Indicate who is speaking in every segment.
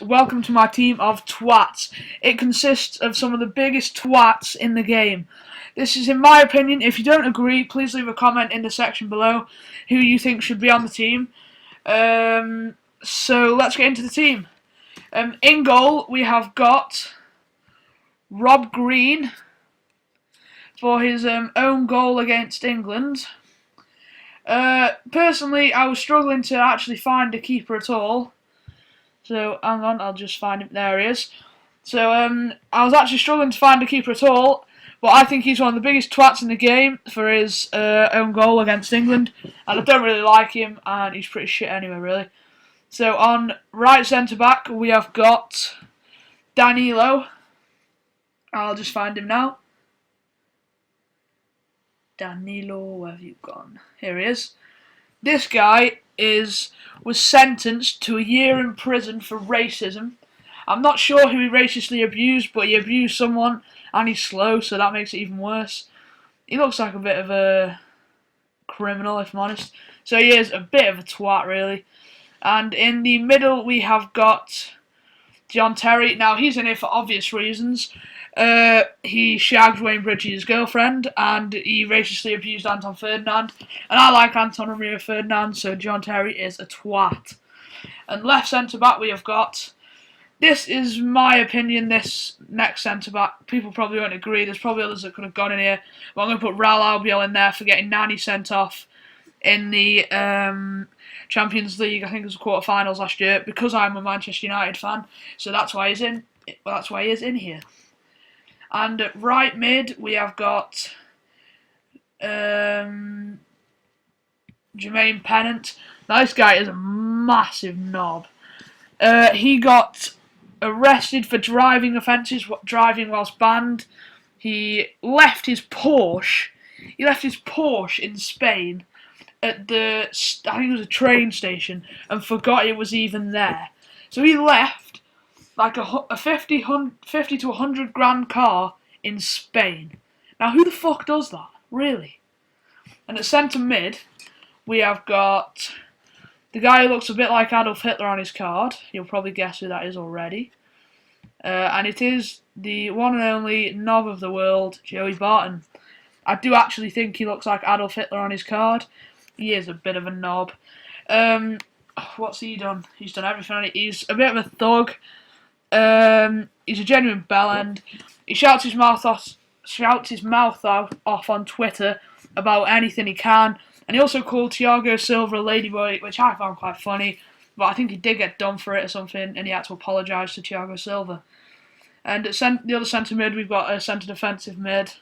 Speaker 1: Welcome to my team of twats. It consists of some of the biggest twats in the game. This is in my opinion. If you don't agree, please leave a comment in the section below who you think should be on the team. So let's get into the team. In goal, we have got Rob Green for his own goal against England. Personally, I was struggling to actually find a keeper at all. So, hang on, I'll just find him. There he is. So, I was actually struggling to find a keeper at all, but I think he's one of the biggest twats in the game for his own goal against England, and I don't really like him, and he's pretty shit anyway, really. So, on right centre-back, we have got Danilo. I'll just find him now. Danilo, where have you gone? Here he is. This guy was sentenced to a year in prison for racism. I'm not sure who he racistly abused, but he abused someone, and he's slow, so that makes it even worse. He looks like a bit of a criminal, if I'm honest. So he is a bit of a twat, really. And in the middle, we have got John Terry. Now, he's in here for obvious reasons. He shagged Wayne Bridges' girlfriend, and he racistly abused Anton Ferdinand. And I like Anton Romeo Ferdinand, so John Terry is a twat. And left centre-back we have got, this is my opinion, this next centre-back. People probably won't agree, there's probably others that could have gone in here. But I'm going to put Raul Albiol in there for getting Nani sent off in the Champions League. I think it was the quarter-finals last year, because I'm a Manchester United fan. So that's why he's in. Well, that's why he is in here. And at right mid, we have got Jermaine Pennant. Now, this guy is a massive knob. He got arrested for driving offences, driving whilst banned. He left his Porsche. He left his Porsche in Spain at I think it was a train station, and forgot it was even there. So he left like a 50 to 100 grand car in Spain. Now, who the fuck does that? Really? And at centre mid, we have got the guy who looks a bit like Adolf Hitler on his card. You'll probably guess who that is already. And it is the one and only knob of the world, Joey Barton. I do actually think he looks like Adolf Hitler on his card. He is a bit of a knob. What's he done? He's done everything. He's a bit of a thug. He's a genuine bellend. He shouts his mouth off on Twitter about anything he can, and he also called Thiago Silva a ladyboy, which I found quite funny. But I think he did get done for it or something, and he had to apologise to Thiago Silva. And at the other centre mid, we've got a centre defensive mid.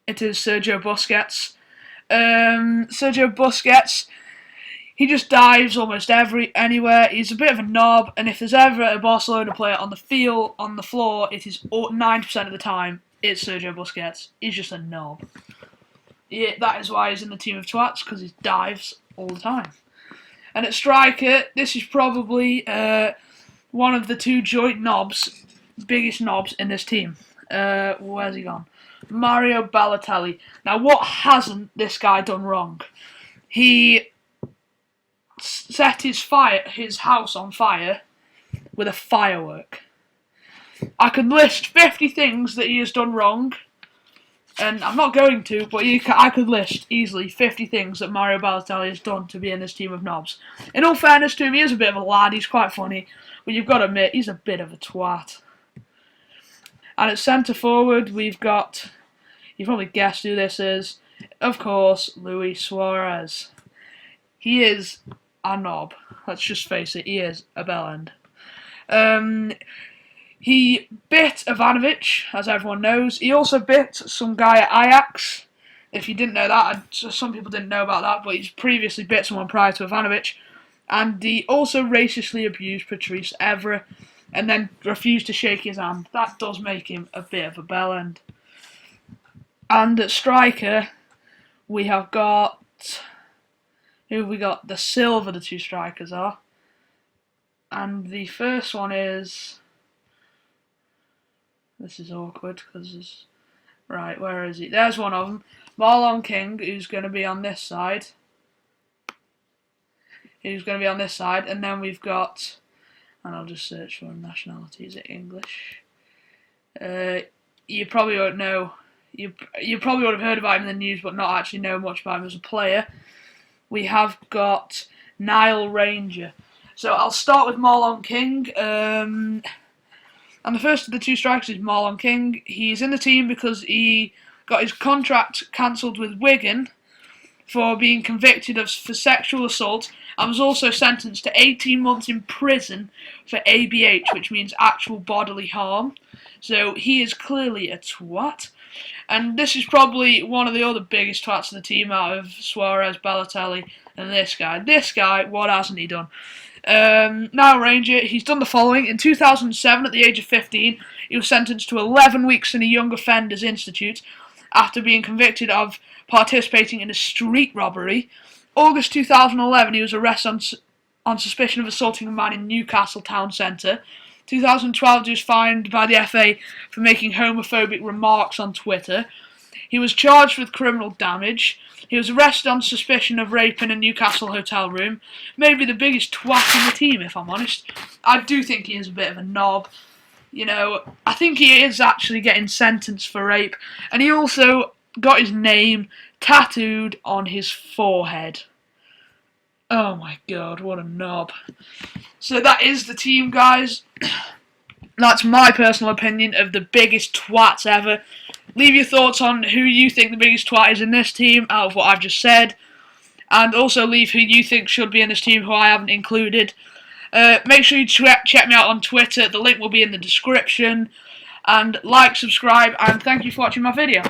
Speaker 1: It is Sergio Busquets. Sergio Busquets. He just dives almost anywhere. He's a bit of a knob, and if there's ever a Barcelona player on the field, on the floor, it is 90% of the time, it's Sergio Busquets. He's just a knob. Yeah, that is why he's in the team of twats, because he dives all the time. And at striker, this is probably one of the two joint knobs, biggest knobs in this team. Where's he gone? Mario Balotelli. Now, what hasn't this guy done wrong? He set his house on fire with a firework. I could list 50 things that he has done wrong, and I'm not going to, but I could list easily 50 things that Mario Balotelli has done to be in this team of knobs. In all fairness to him, he is a bit of a lad, he's quite funny, but you've got to admit, he's a bit of a twat. And at centre forward, we've got, you probably guessed who this is, of course, Luis Suarez. He is a knob. Let's just face it, he is a bellend. He bit Ivanovic, as everyone knows. He also bit some guy at Ajax. If you didn't know that, some people didn't know about that, but he's previously bit someone prior to Ivanovic. And he also racistly abused Patrice Evra, and then refused to shake his hand. That does make him a bit of a bellend. And at striker, we have got, who have we got? The Silva, the two strikers are. And the first one is, this is awkward because there's, right, where is he? There's one of them. Marlon King, who's going to be on this side. And then we've got and I'll just search for nationality. Is it English? You probably won't know. You probably would have heard about him in the news, but not actually know much about him as a player. We have got Nile Ranger. So I'll start with Marlon King. And the first of the two strikers is Marlon King. He's in the team because he got his contract cancelled with Wigan for being convicted for sexual assault, and was also sentenced to 18 months in prison for ABH, which means actual bodily harm. So he is clearly a twat. And this is probably one of the other biggest twats of the team out of Suarez, Balotelli, and this guy. This guy, what hasn't he done? Now Ranger, he's done the following. In 2007, at the age of 15, he was sentenced to 11 weeks in a Young Offenders Institute after being convicted of participating in a street robbery. August 2011, he was arrested on suspicion of assaulting a man in Newcastle town centre. 2012, he was fined by the FA for making homophobic remarks on Twitter. He was charged with criminal damage. He was arrested on suspicion of rape in a Newcastle hotel room. Maybe the biggest twat in the team, if I'm honest. I do think he is a bit of a knob. You know, I think he is actually getting sentenced for rape. And he also got his name tattooed on his forehead. Oh my god, what a knob. So that is the team, guys. That's my personal opinion of the biggest twats ever. Leave your thoughts on who you think the biggest twat is in this team out of what I've just said. And also leave who you think should be in this team who I haven't included. Make sure you check me out on Twitter. The link will be in the description. And like, subscribe, and thank you for watching my video.